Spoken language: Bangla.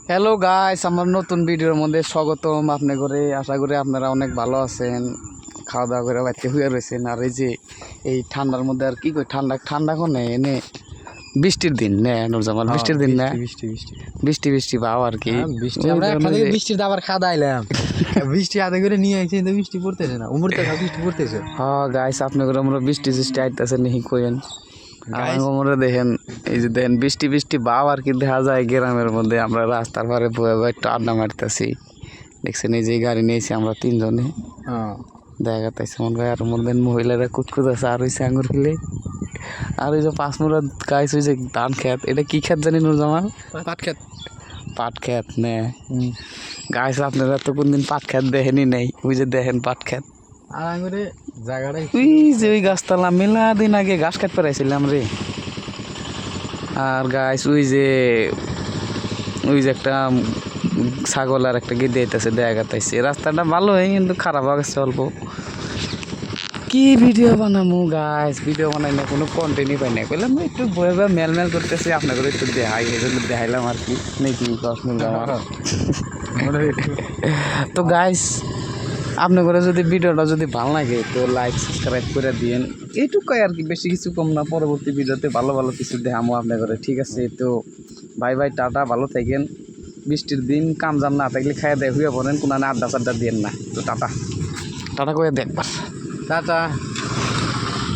হ্যালো গাইস, আমার নতুন ভিডিওর মধ্যে স্বাগতম। আপনি করে আশা করি আপনারা অনেক ভালো আছেন, খাওয়া দাওয়া করে বাড়িতে শুয়ে রয়েছেন। আর এই যে এই ঠান্ডার মধ্যে আর কি কই ঠান্ডা ঠান্ডা কোনে এনে বৃষ্টির দিন নে নুরজামাল, বৃষ্টির দিন না, বৃষ্টি বৃষ্টি বৃষ্টি বৃষ্টি ভাব আর কি। বৃষ্টি আমরা বৃষ্টির দাবার খাওয়া আইলাম বৃষ্টি আদা করে নিয়ে আইছি কিন্তু বৃষ্টি পড়তেছে না উমরতে বৃষ্টি পড়তেছে। হ্যাঁ গাইস, আপনি করে আমরা বৃষ্টি বৃষ্টি আইতেছে নিহি কইেন। আমরা দেখেন এই যে দেখেন বৃষ্টি বৃষ্টি ভাব আর কি দেখা যায় গ্রামের মধ্যে। আমরা রাস্তার পারে বয়ে বয়ে একটু আড্ডা মারতেছি। দেখছেন এই যে গাড়ি নিয়েছি আমরা তিনজনে, দেখা যাচ্ছে মনে হয়। আর মধ্যে মহিলারা কুতকুত আছে আর হয়েছে আঙুর খেলে। আর ওই যে পাঁচমুড়া গাছ ওই যে ধান খেত, এটা কি খেত জানি নুরজামাল? পাট খেত। পাট খেত নে গাছ, আপনারা তো কোনদিন পাট খেত দেখেনি নেই। ওই যে দেখেন পাট খেত, আর আঙুরে জায়গাটাই ওই যে ওই গাছতলা মেলা দিন আগে ঘাস কাট পেরাইছিলাম রে। আর গাছ ওই যে একটা ছাগল আর একটা গিয়ে দিতেছে, দেখা যাচ্ছে রাস্তাটা ভালোই কিন্তু খারাপ হয়ে গেছে অল্প। কি ভিডিও বানামু গাইস, ভিডিও বানাই না, কোনো কন্টেন্টই পাই না। কইলাম একটু বয়ে বয়ে মেল করতেছি, আপনাদের একটু দেখাই, এই জন্য দেখাইলাম আর কি নাকি প্রশ্ন। তো গাইস, আপনাদের যদি ভিডিওটা যদি ভালো লাগে তো লাইক সাবস্ক্রাইব করে দিয়েন, এইটুকুই আর কি, বেশি কিছু কম না। পরবর্তী ভিডিওতে ভালো ভালো কিছু দেখামো আপনাদের, ঠিক আছে? তো বাই বাই, টাটা, ভালো থাকেন। বৃষ্টির দিন কাম জাম না থাকলে খাইয়া দেয় হুয়ে পড়েন, কোনো আড্ডা চাড্ডা দিয়েন না। তো টাটা টাটা করে দেখবা, টাটা।